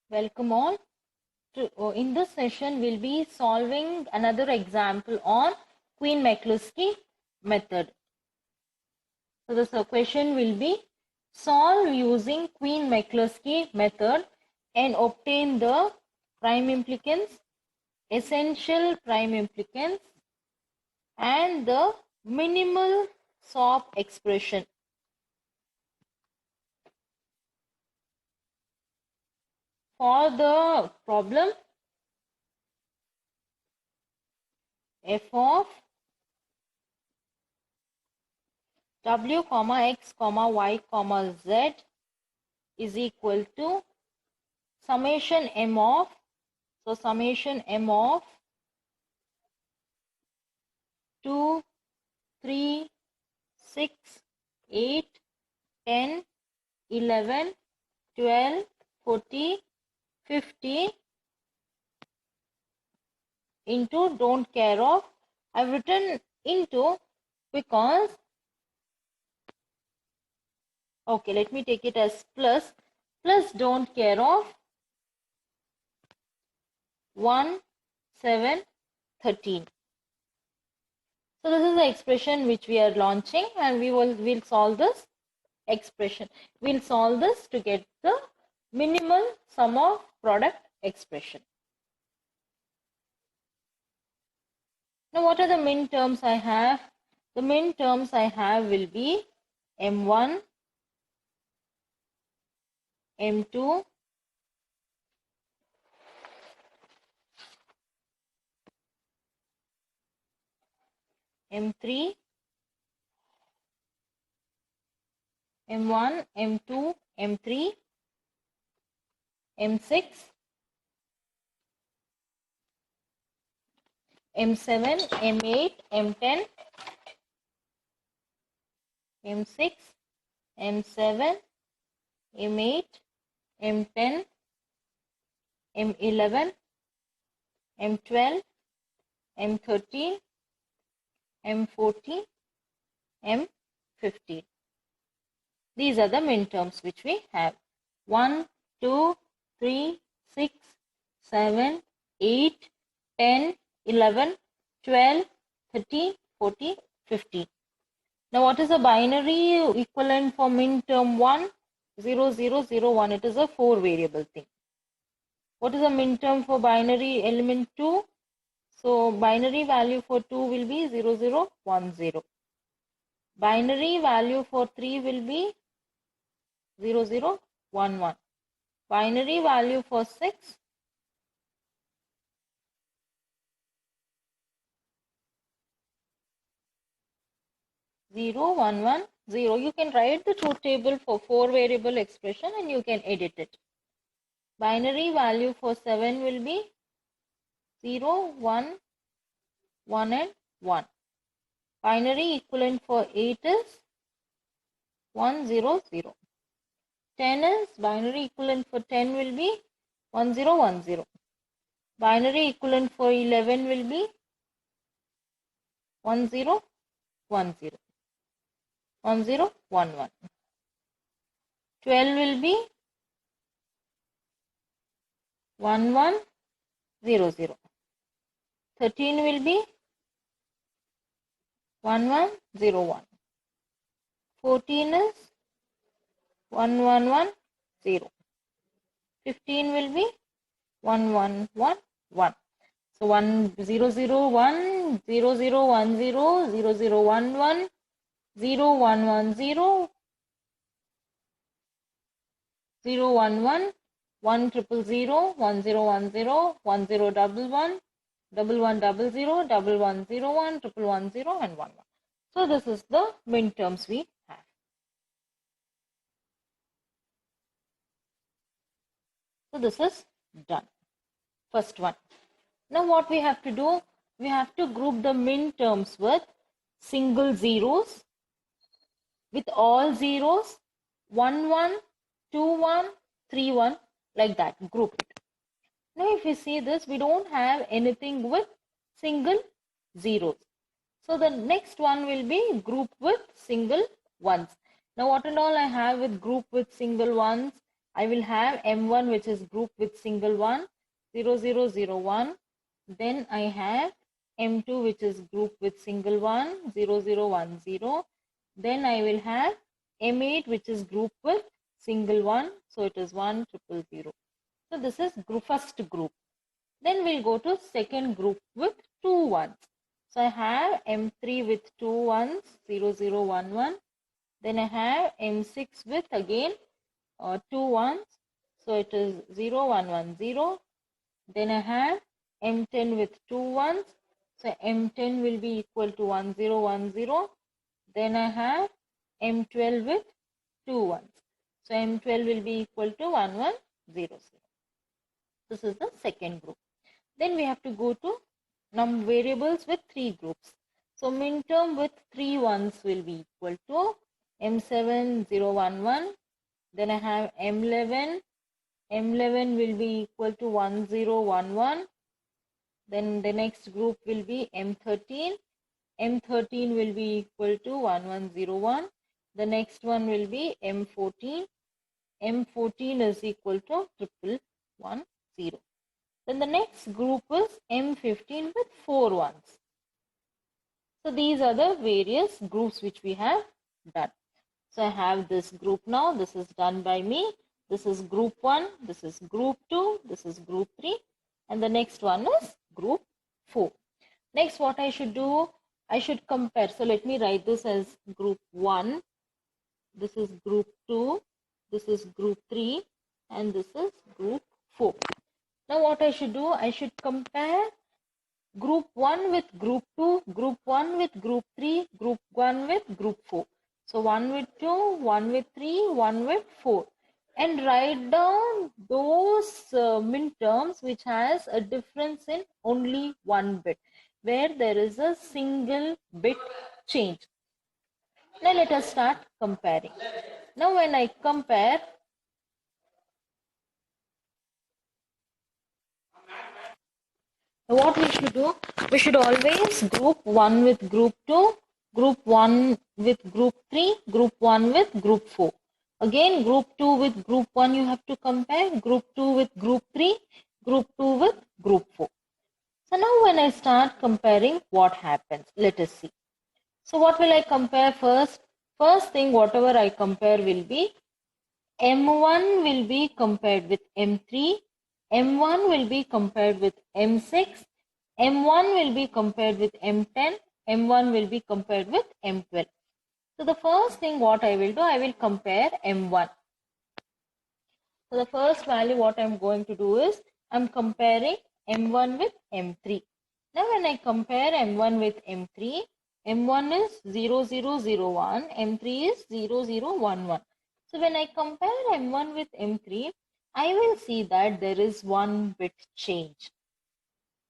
Welcome all. In this session, we'll be solving another example on Quine-McCluskey method. So the question will be solve using Quine-McCluskey method and obtain the prime implicance, essential prime implicance, and the minimal SOP expression. For the problem, f of w comma x comma y comma z is equal to summation m of, so summation m of 2, 3, 6, 8, 10, 11, 12, 40, 50 into don't care of. I've written into because, okay, let me take it as plus don't care of 1, 7, 13. So this is the expression which we are launching, and we'll solve this expression. We'll solve this to get the minimal sum of product expression. Now what are the min terms I have? The min terms I have will be M1, M2, M3, M1, M2, M3, M6, M7, M8, M10, M6, M7, M8, M10, M11, M12, M13, M14, M15. These are the min terms which we have. 1, 2, 3, 6, 7, 8, 10, 11, 12, 13, 14, 15. Now what is the binary equivalent for min term 1? 0, 0, 0, 1. It is a 4 variable thing. What is the min term for binary element 2? So binary value for 2 will be 0, 0, 1, 0. Binary value for 3 will be 0, 0, 1, 1. Binary value for 6 0, 1, 1, 0. You can write the truth table for 4 variable expression and you can edit it. Binary value for 7 will be 0, 1, 1 and 1. Binary equivalent for 8 is 1, 0, 0. 10 is binary equivalent for 10 will be 1, 0, 1, 0. Binary equivalent for 11 will be 1, 0, 1, 0. 1, 0, 1, 1. 12 will be 1, 1, 0, 0. 13 will be 1, 1, 0, 1. 14 is 1, 1, 1, 0. 15 will be 1, 1, 1, 1. So 1, 0, 0, 1, 0, 0, 1, 0, 0, 0, 1, 1, 0, 1, 1, 0, 0, 1, 1, 1, 0, 0, 1, 0, 1, 0, 1, 0, 1, 1, 1, 1, 0, 0, 1, 1, 0, 1, 1, 0, and 1, 1. So this is the min terms we have. So this is done. First one. Now what we have to do? We have to group the min terms with single zeros, with all zeros, 1, 1, 2, 1, 3, 1, like that. Group it. Now if you see this, we don't have anything with single zeros. So the next one will be group with single ones. Now what and all I have with group with single ones? I will have M1 which is grouped with single 1, 0, 0, 0, 1. Then I have M2 which is grouped with single 1, 0, 0, 1, 0. Then I will have M8 which is grouped with single 1. So it is 1, 0, 0. So this is first group. Then we'll go to second group with 2 ones. So I have M3 with 2 ones, 0, 0, 1, 1. Then I have M6 with again 2 ones. So it is 0, 1, 1, 0. Then I have M10 with 2 ones. So M10 will be equal to 1, 0, 1, 0. Then I have M12 with 2 ones. So M12 will be equal to 1, 1, 0, 0. This is the second group. Then we have to go to variables with 3 groups. So minterm with 3 ones will be equal to M7, 0, 1, 1. Then I have M11. M11 will be equal to 1, 0, 1, 1. Then the next group will be M13. M13 will be equal to 1, 1, 0, 1. The next one will be M14. M14 is equal to 1, 1, 0. Then the next group is M15 with 4 ones. So these are the various groups which we have done. So I have this group now. This is done by me. This is group 1. This is group 2. This is group 3. And the next one is group 4. Next, what I should do, I should compare. So let me write this as group 1. This is group 2. This is group 3. And this is group 4. Now what I should do, I should compare group 1 with group 2, group 1 with group 3, group 1 with group 4. So 1 with 2, 1 with 3, 1 with 4. And write down those minterms which has a difference in only 1 bit, where there is a single bit change. Now let us start comparing. Now when I compare, what we should do, we should always group 1 with group 2, group 1 with group 3, group 1 with group 4. Again, group 2 with group 1 you have to compare, group 2 with group 3, group 2 with group 4. So now when I start comparing, what happens? Let us see. So what will I compare first? First thing, whatever I compare will be M1 will be compared with M3, M1 will be compared with M6, M1 will be compared with M10, M1 will be compared with M12. So the first thing what I will do, I will compare M1. So the first value what I'm going to do is, I'm comparing M1 with M3. Now when I compare M1 with M3, M1 is 0001, M3 is 0011. So when I compare M1 with M3, I will see that there is 1 bit change.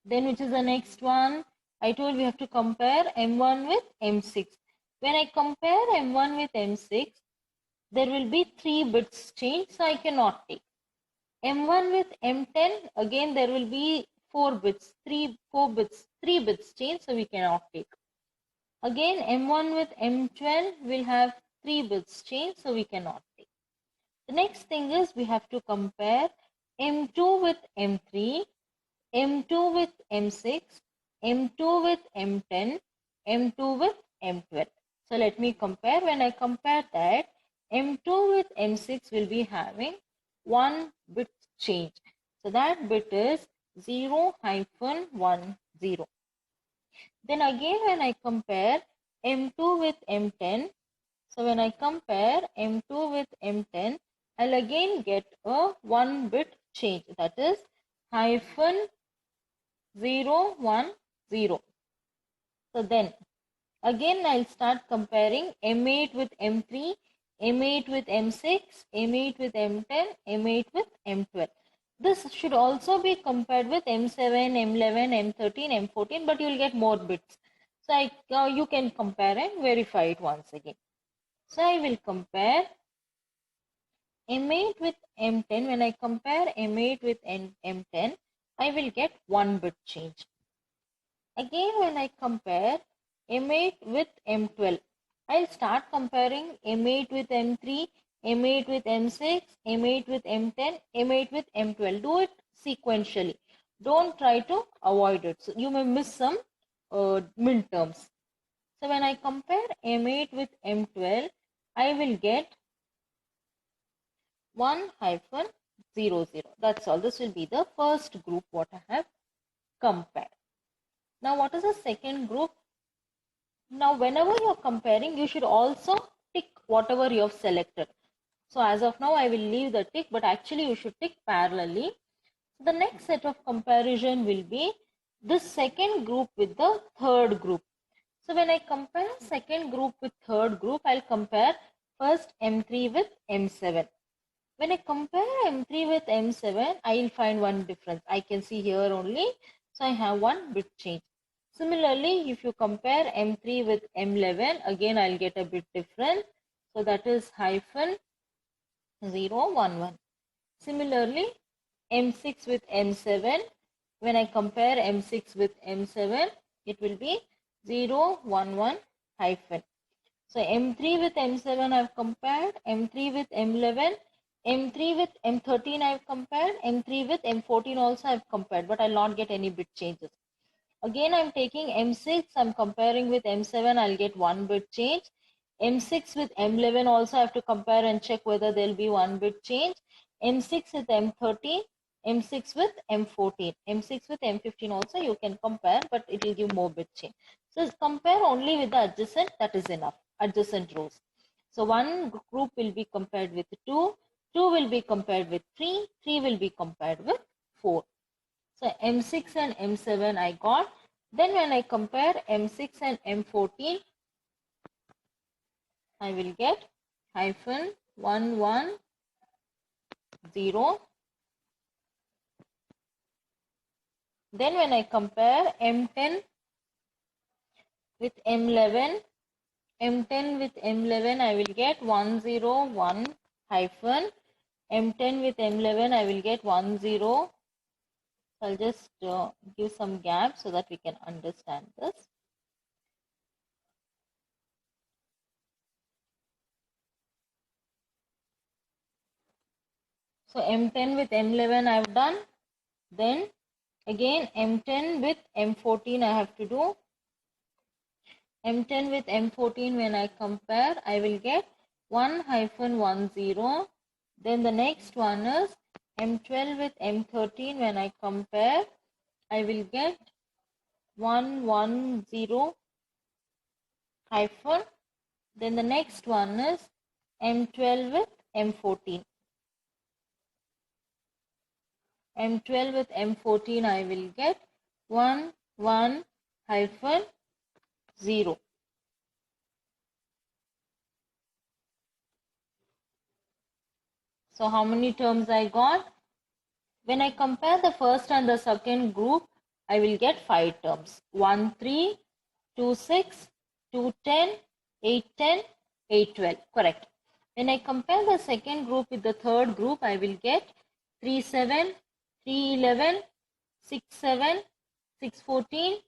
Then which is the next one? I told we have to compare M1 with M6. When I compare M1 with M6, there will be 3 bits change, so I cannot take. M1 with M10, again there will be 4 bits, 3 bits change, so we cannot take. Again, M1 with M12 will have 3 bits change, so we cannot take. The next thing is we have to compare M2 with M3, M2 with M6, M2 with M10, M2 with M12. So let me compare. When I compare that, M2 with M6 will be having 1 bit change. So that bit is 0-10. Then again when I compare M2 with M10, so when I compare M2 with M10, I'll again get a 1 bit change, that is -010. So then again I'll start comparing M8 with M3, M8 with M6, M8 with M10, M8 with M12. This should also be compared with M7, M11, M13, M14, but you'll get more bits. So you can compare and verify it once again. So I will compare M8 with M10. When I compare M8 with M10, I will get 1 bit change. Again, when I compare M8 with M12, I'll start comparing M8 with M3, M8 with M6, M8 with M10, M8 with M12. Do it sequentially. Don't try to avoid it. So you may miss some midterms. So when I compare M8 with M12, I will get 1-00. That's all. This will be the first group what I have compared. Now what is the second group? Now whenever you are comparing, you should also tick whatever you have selected. So as of now, I will leave the tick, but actually you should tick parallelly. The next set of comparison will be this second group with the third group. So when I compare second group with third group, I'll compare first M3 with M7. When I compare M3 with M7, I'll find one difference. I can see here only, so I have one bit change. Similarly, if you compare M3 with M11, again I'll get a bit different. So that is -011. Similarly, M6 with M7, when I compare M6 with M7, it will be 011 hyphen. So M3 with M7 I've compared, M3 with M11, M3 with M13 I've compared, M3 with M14 also I've compared, but I'll not get any bit changes. Again, I'm taking M6, I'm comparing with M7, I'll get one bit change. M6 with M11 also I have to compare and check whether there'll be one bit change. M6 with M13, M6 with M14, M6 with M15 also you can compare, but it will give more bit change. So compare only with the adjacent, that is enough, adjacent rows. So one group will be compared with 2, 2 will be compared with 3, 3 will be compared with 4. So M6 and M7 I got. Then when I compare M6 and M14, I will get -110. Then when I compare M10 with M11, M10 with M11, I will get 101 hyphen. M10 with M11, I will get 10. I'll just give some gaps so that we can understand this. So M10 with M11 I've done. Then again M10 with M14 I have to do. M10 with M14 when I compare, I will get 1-10. Then the next one is M12 with M13 when I compare, I will get 110 hyphen. Then the next one is M12 with M14. M12 with M14 I will get 11 hyphen 0. So how many terms I got? When I compare the first and the second group, I will get 5 terms. 1, 3, 2, 6, 2, 10, 8, 10, 8, 12. Correct. When I compare the second group with the third group, I will get 3, 7, 3, 11, 6, 7, 6, 14,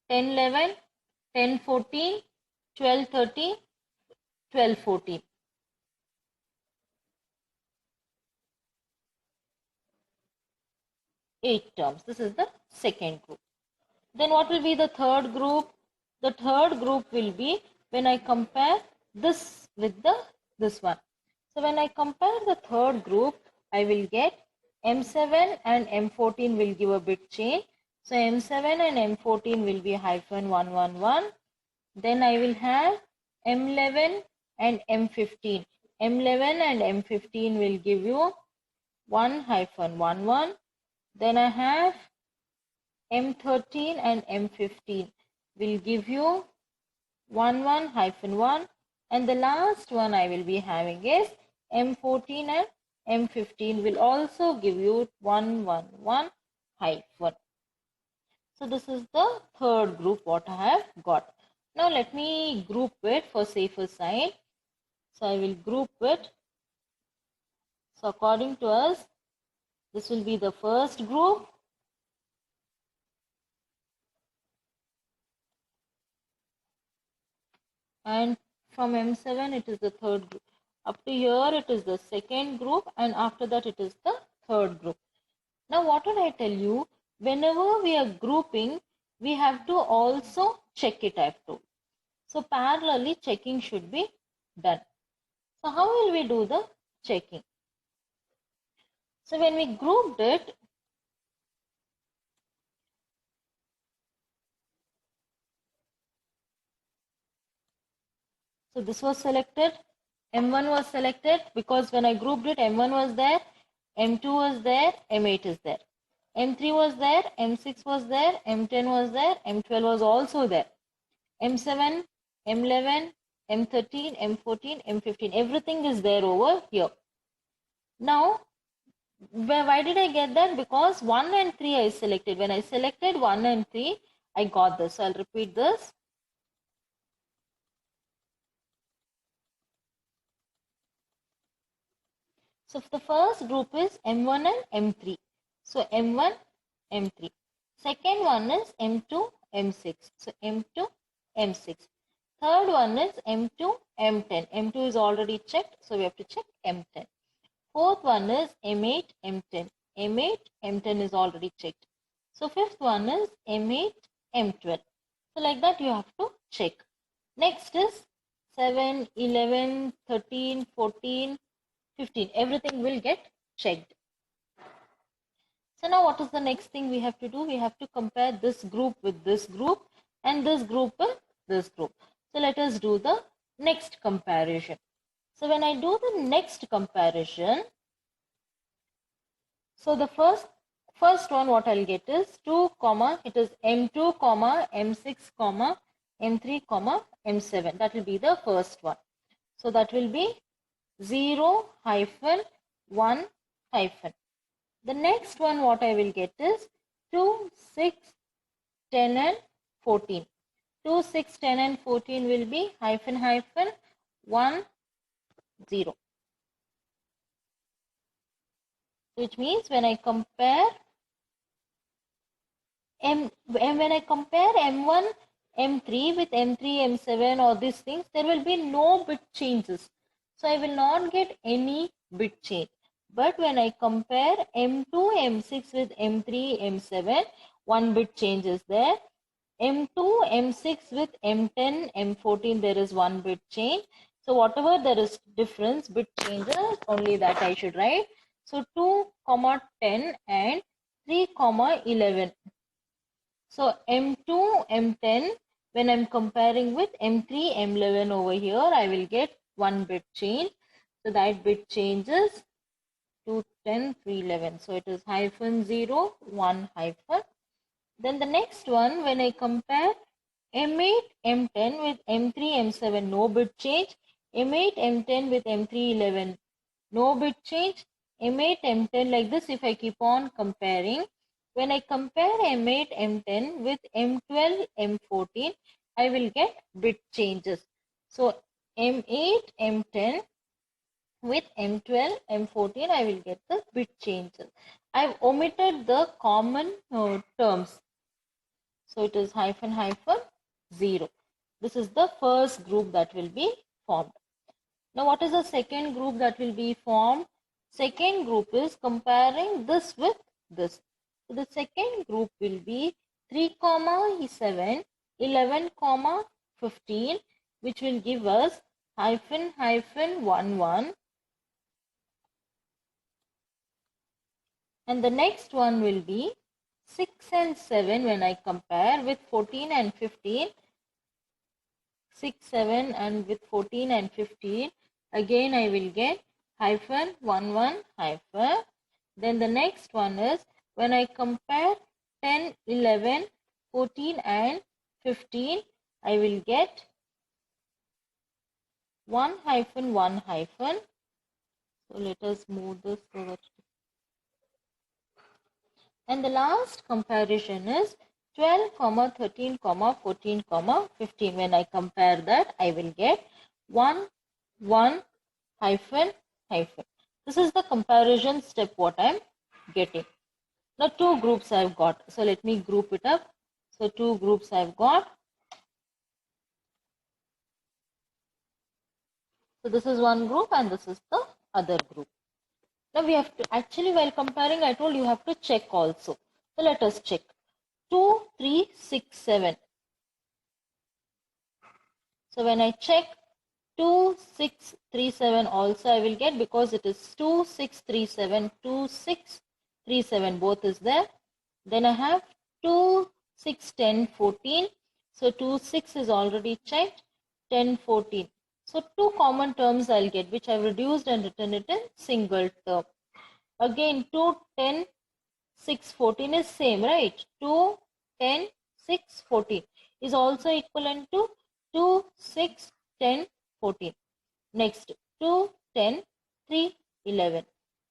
10, 11, 10, 14, 12, 13, 12, 14. Eight terms. This is the second group. Then what will be the third group? The third group will be when I compare this with this one. So when I compare the third group, I will get M7 and M14 will give a bit change. So M7 and M14 will be -111. Then I will have M11 and M15. M11 and M15 will give you 1-11. Then I have M13 and M15 will give you 11-1, and the last one I will be having is M14 and M15 will also give you 111 hyphen. So this is the third group what I have got. Now let me group it for safer side. So I will group it. So according to us, this will be the first group. And from M7 it is the third group. Up to here it is the second group, and after that it is the third group. Now what did I tell you? Whenever we are grouping, we have to also check it, I have to. So parallelly checking should be done. So how will we do the checking? So when we grouped it, so this was selected, M1 was selected because when I grouped it, M1 was there, M2 was there, M8 is there. M3 was there, M6 was there, M10 was there, M12 was also there. M7, M11, M13, M14, M15, everything is there over here. Now, why did I get that? Because 1 and 3 I selected. When I selected 1 and 3, I got this. So I'll repeat this. So the first group is M1 and M3. So M1, M3. Second one is M2, M6. So M2, M6. Third one is M2, M10. M2 is already checked, so we have to check M10. Fourth one is M8, M10. M8, M10 is already checked. So fifth one is M8, M12. So like that you have to check. Next is 7, 11, 13, 14, 15. Everything will get checked. So now what is the next thing we have to do? We have to compare this group with this group and this group with this group. So let us do the next comparison. So when I do the next comparison, so the first one what I'll get is 2 comma, it is M2 comma, M6 comma, M3 comma, M7. That will be the first one. So that will be 0 hyphen 1 hyphen. The next one what I will get is 2, 6, 10 and 14. 2, 6, 10 and 14 will be hyphen hyphen 1, 0. Which means when I compare M1, M3 with M3, M7 or these things, there will be no bit changes. So I will not get any bit change. But when I compare M2, M6 with M3, M7, one bit change is there. M2, M6 with M10, M14, there is one bit change. So whatever there is difference, bit changes, only that I should write. So 2, 10 and 3, 11. So M2, M10, when I'm comparing with M3, M11 over here, I will get one bit change. So that bit changes 2, 10, 3, 11. So it is hyphen 0, 1 hyphen. Then the next one, when I compare M8, M10 with M3, M7, no bit change. M8, M10 with M3, 11, no bit change. M8, M10, like this if I keep on comparing. When I compare M8, M10 with M12, M14, I will get bit changes. So M8, M10 with M12, M14, I will get the bit changes. I've omitted the common terms. So it is hyphen hyphen 0. This is the first group that will be formed. Now what is the second group that will be formed? Second group is comparing this with this. So the second group will be 3, 7, 11, 15, which will give us hyphen hyphen 1, 1. And the next one will be 6 and 7 when I compare with 14 and 15. 6, 7 and with 14 and 15. Again I will get hyphen 1, 1 hyphen. Then the next one is when I compare 10, 11, 14 and 15, I will get 1 hyphen 1 hyphen. So let us move this so that. And the last comparison is 12, 13, 14, 15. When I compare that, I will get 1, 1 hyphen hyphen. This is the comparison step what I am getting. Now two groups I have got. So let me group it up. So two groups I have got. So this is one group and this is the other group. Now we have to, actually while comparing, I told you have to check also. So let us check. 2, 3, 6, 7. So when I check 2, 6, 3, 7 also I will get, because it is 2, 6, 3, 7, 2, 6, 3, 7 both is there. Then I have 2, 6, 10, 14. So 2, 6 is already checked. 10, 14. So two common terms I'll get, which I've reduced and written it in single term. Again 2, 10, 6, 14 is same, right? 2, 10, 6, 14 is also equivalent to 2, 6, 10, 14. Next 2, 10, 3, 11.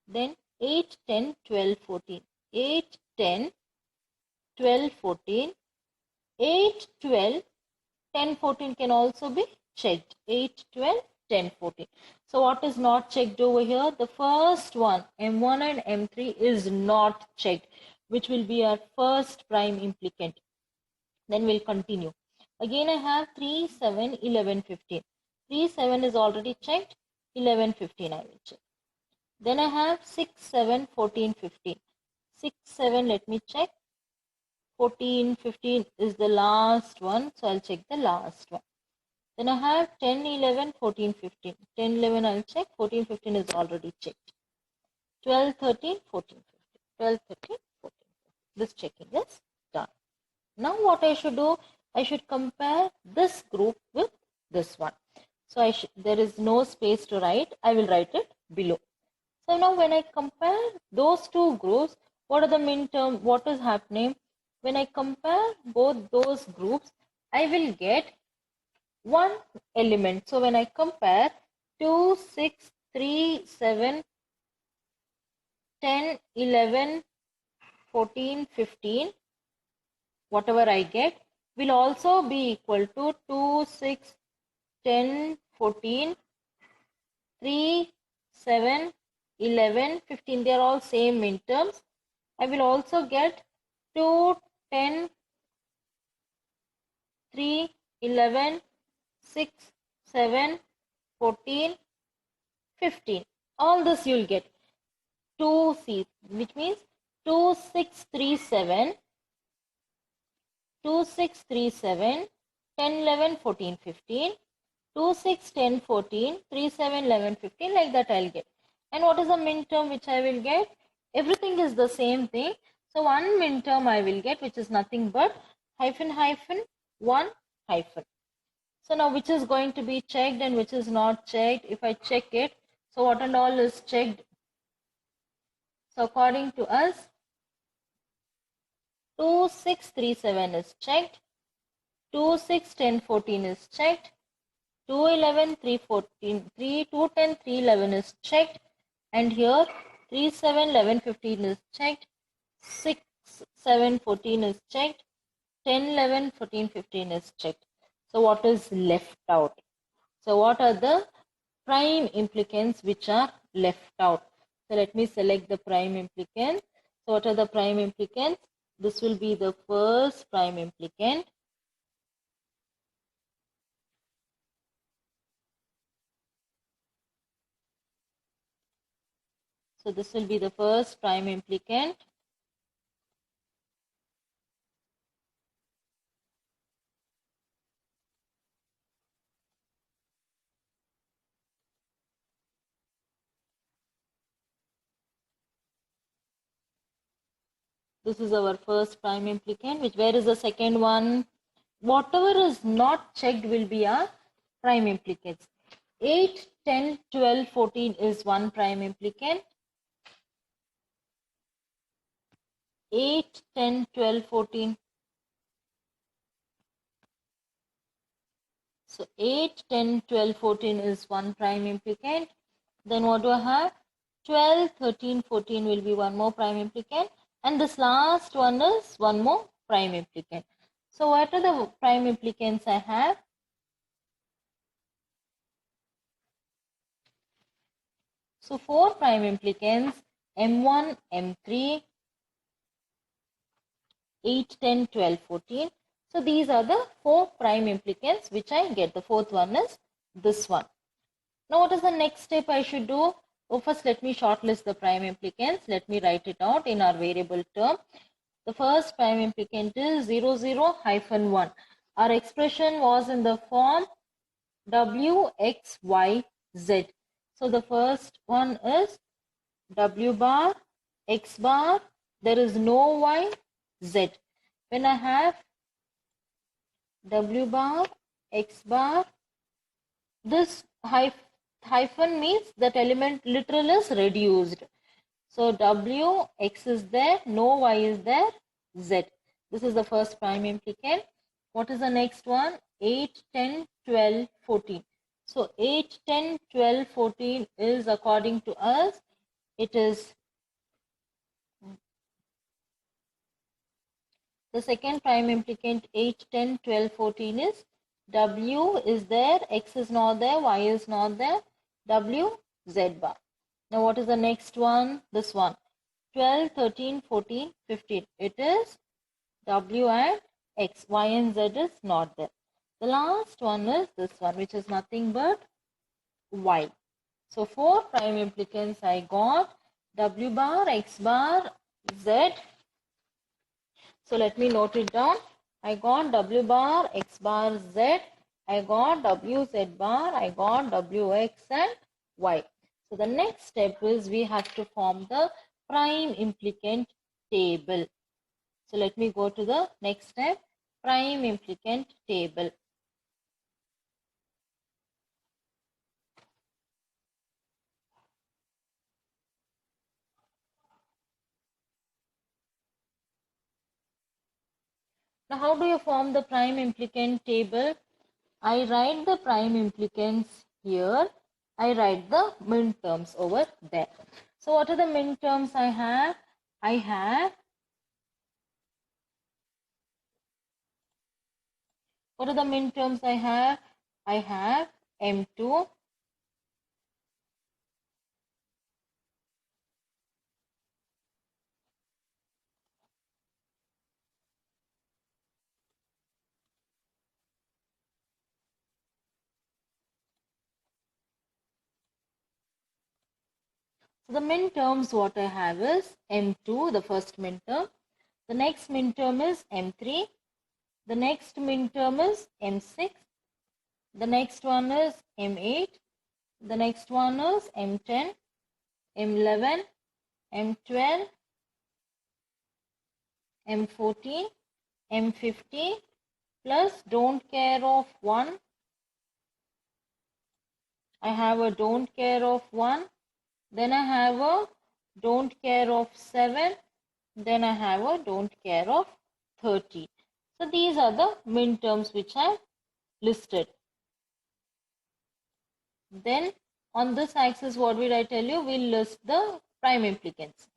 Then 8, 10, 12, 14. 8, 10, 12, 14. 8, 12, 10, 14 can also be checked. 8, 12, 10, 14. So what is not checked over here? The first one, M1 and M3 is not checked, which will be our first prime implicant. Then we'll continue. Again, I have 3, 7, 11, 15. 3, 7 is already checked. 11, 15 I will check. Then I have 6, 7, 14, 15. 6, 7, let me check. 14, 15 is the last one, so I'll check the last one. Then I have 10, 11, 14, 15. 10, 11 I'll check. 14, 15 is already checked. 12, 13, 14, 15. 12, 13, 14, 15. This checking is done. Now what I should do, I should compare this group with this one. So there is no space to write. I will write it below. So now when I compare those two groups, what are the min-term? What is happening? When I compare both those groups, I will get one element. So when I compare 2, 6, 3, 7, 10, 11, 14, 15, whatever I get will also be equal to 2, 6, 10, 14, 3, 7, 11, 15. They are all same min terms. I will also get 2, 10, 3, 11, 6, 7, 14, 15. All this you will get. 2C, which means 2, 6, 3, 7, 2, 6, 3, 7, 10, 11, 14, 15, 2, 6, 10, 14, 3, 7, 11, 15, like that I'll get. And what is the min term which I will get? Everything is the same thing. So one min term I will get, which is nothing but hyphen hyphen 1 hyphen. So now which is going to be checked and which is not checked? If I check it, so what and all is checked? So according to us, 2, 6, 3, 7 is checked. 2, 6, 10, 14 is checked. 2, 11, 3, 14, 3, 2, 10, 3, 11 is checked. And here 3, 7, 11, 15 is checked. 6, 7, 14 is checked. 10, 11, 14, 15 is checked. So what is left out? So what are the prime implicants which are left out? So let me select the prime implicant. So what are the prime implicants? This will be the first prime implicant. So this will be the first prime implicant. This is our first prime implicant. Where is the second one? Whatever is not checked will be our prime implicates. 8, 10, 12, 14 is one prime implicant. 8, 10, 12, 14. So 8, 10, 12, 14 is one prime implicant. Then what do I have? 12, 13, 14 will be one more prime implicant. And this last one is one more prime implicant. So what are the prime implicants I have? So 4 prime implicants, M1, M3, 8, 10, 12, 14. So these are the 4 prime implicants which I get. The fourth one is this one. Now what is the next step I should do? Oh, first let me shortlist the prime implicants. Let me write it out in our variable term. The first prime implicant is 0, 0, hyphen 1. Our expression was in the form W, X, Y, Z. So the first one is W bar, X bar, there is no Y, Z. When I have W bar, X bar, this hyphen means that element literal is reduced. So W, X is there, no Y is there, Z. This is the first prime implicant. What is the next one? 8, 10, 12, 14. So 8, 10, 12, 14 is according to us, it is the second prime implicant. 8, 10, 12, 14 is W is there, X is not there, Y is not there, W, Z bar. Now what is the next one? This one. 12, 13, 14, 15. It is W and X. Y and Z is not there. The last one is this one, which is nothing but Y. So 4 prime implicants I got. W bar, X bar, Z. So let me note it down. I got W bar, X bar, Z. I got W, Z bar. I got W, X and Y. So the next step is we have to form the prime implicant table. So let me go to the next step, prime implicant table. Now how do you form the prime implicant table? I write the prime implicants here. I write the min terms over there. So what are the min terms I have? What are the min terms I have? I have M2, so the min terms what I have is M2, the first min term. The next min term is M3. The next min term is M6. The next one is M8. The next one is M10, M11, M12, M14, M15 plus don't care of 1. I have a don't care of 1. Then I have a don't care of 7. Then I have a don't care of 13. So these are the min terms which I listed. Then on this axis, what did I tell you? We'll list the prime implicants.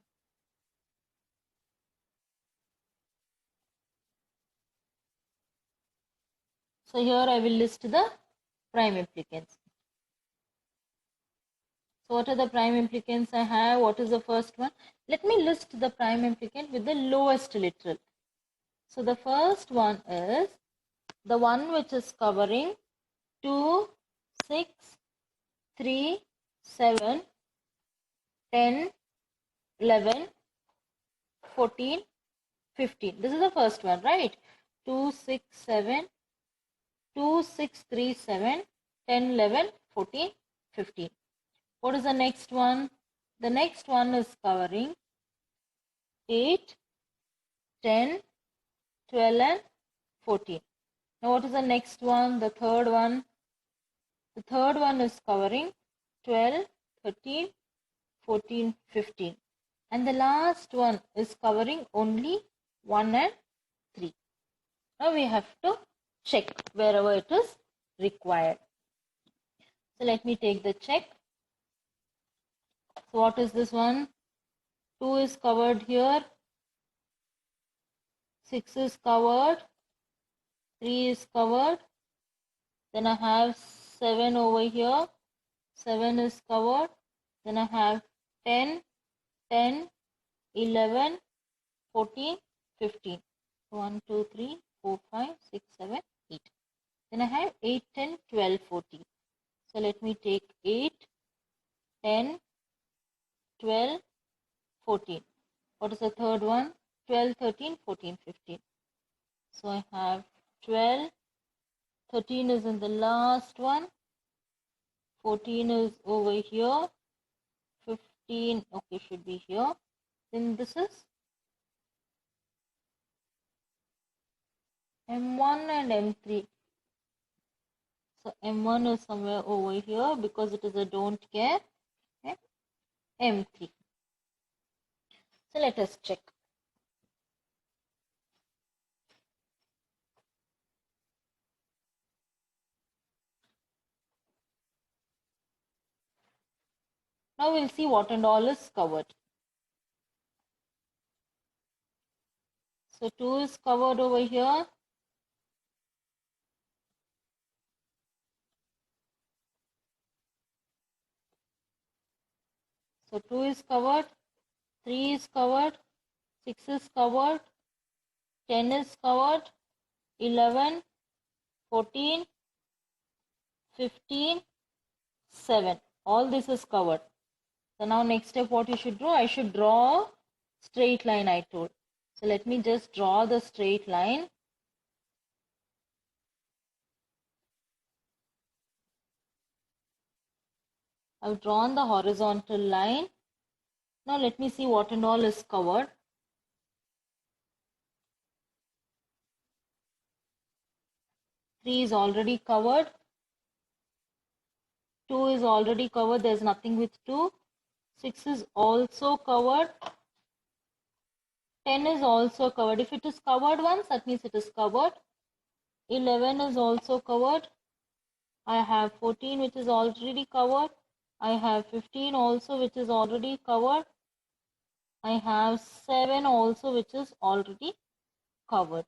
So here I will list the prime implicants. So what are the prime implicants I have? What is the first one? Let me list the prime implicant with the lowest literal. So the first one is the one which is covering 2, 6, 3, 7, 10, 11, 14, 15. This is the first one, right? 2, 6, 7, 2, 6, 3, 7, 10, 11, 14, 15. What is the next one? The next one is covering 8, 10, 12 and 14. Now what is the next one? The third one. The third one is covering 12, 13, 14, 15. And the last one is covering only 1 and 3. Now we have to check wherever it is required. So let me take the check. So what is this one? 2 is covered here. 6 is covered. 3 is covered. Then I have 7 over here. 7 is covered. Then I have 10, 10, 11, 14, 15. 1, 2, 3, 4, 5, 6, 7, 8. Then I have 8, 10, 12, 14. So let me take 8, 10, 12, 14. What is the third one? 12, 13, 14, 15. So I have 12, 13 is in the last one, 14 is over here, 15, okay, should be here. Then this is M1 and M3. So M1 is somewhere over here because it is a don't care. Okay. M3. So let us check. Now we'll see what and all is covered. So 2 is covered over here. So 2 is covered, 3 is covered, 6 is covered, 10 is covered, 11, 14, 15, 7. All this is covered. So now next step what you should do, I should draw a straight line I told. So let me just draw the straight line. I've drawn the horizontal line. Now let me see what and all is covered. Three is already covered. 2 is already covered. There's nothing with 2. 6 is also covered. 10 is also covered. If it is covered once, that means it is covered. 11 is also covered. I have 14 which is already covered. I have 15 also which is already covered. I have 7 also which is already covered.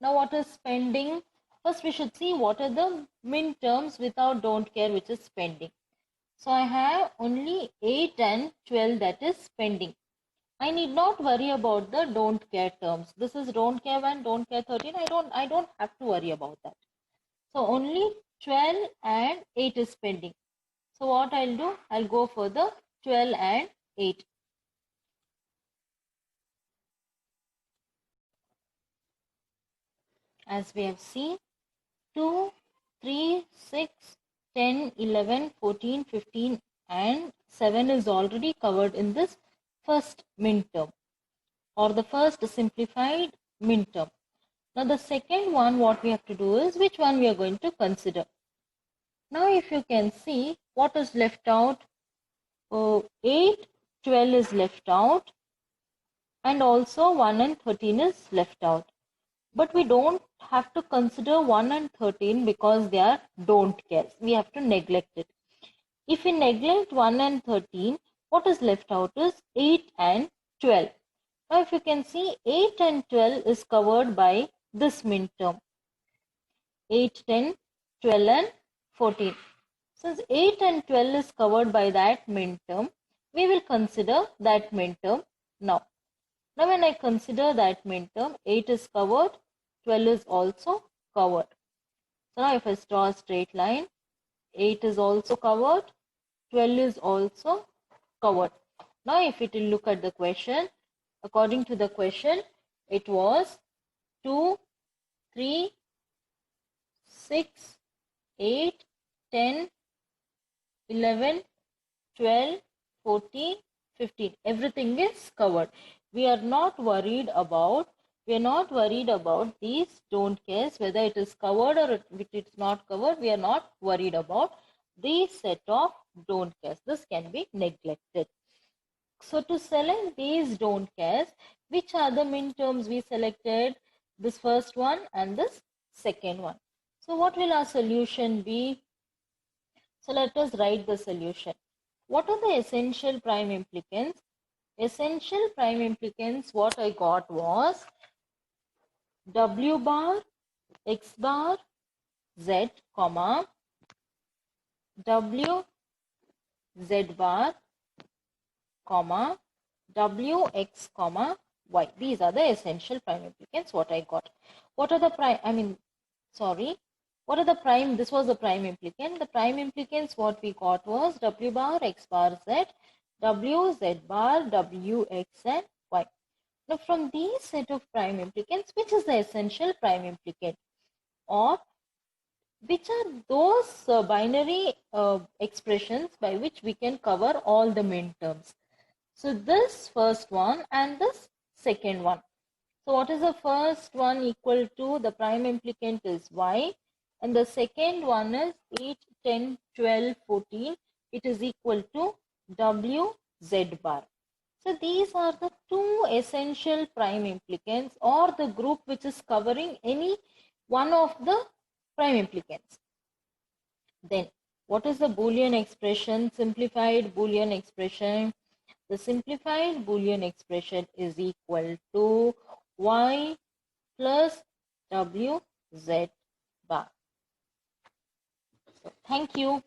Now what is pending? First we should see what are the min terms without don't care which is pending. So I have only 8 and 12 that is pending. I need not worry about the don't care terms. This is don't care 1, don't care 13. I don't have to worry about that. So only 12 and 8 is pending. So what I'll do, I'll go for the 12 and 8. As we have seen, 2, 3, 6, 10, 11, 14, 15 and 7 is already covered in this first min term or the first simplified min term. Now the second one what we have to do is which one we are going to consider. Now if you can see what is left out, 8, 12 is left out and also 1 and 13 is left out. But we don't have to consider 1 and 13 because they are don't care. We have to neglect it. If we neglect 1 and 13, what is left out is 8 and 12. Now if you can see 8 and 12 is covered by this min term. 8, 10, 12 and 14. Since 8 and 12 is covered by that min term, we will consider that min term now. Now when I consider that min term, 8 is covered, 12 is also covered. So now if I draw a straight line, 8 is also covered, 12 is also covered. Now if it will look at the question, according to the question, it was 2, 3, 6, 8, 10, 11, 12, 14, 15. Everything is covered. We are not worried about these don't cares whether it is covered or if it's not covered. We are not worried about these set of don't cares. This can be neglected. So to select these don't cares, which are the min terms we selected? This first one and this second one. So what will our solution be? So let us write the solution. What are the essential prime implicants? Essential prime implicants, what I got was W bar, X bar, Z, comma, W, Z bar, comma, W, X, comma, Y. These are the essential prime implicants what I got. What are the What are the prime? This was the prime implicant. The prime implicants what we got was W bar, X bar, Z, W, Z bar, W, X and Y. Now from these set of prime implicants, which is the essential prime implicant, or which are those binary expressions by which we can cover all the minterms? So this first one and this second one. So what is the first one equal to? The prime implicant is Y, and the second one is 8, 10, 12, 14. It is equal to W, Z bar. So these are the two essential prime implicants, or the group which is covering any one of the prime implicants. Then what is the Boolean expression? Simplified Boolean expression. The simplified Boolean expression is equal to Y plus W Z bar. So, thank you.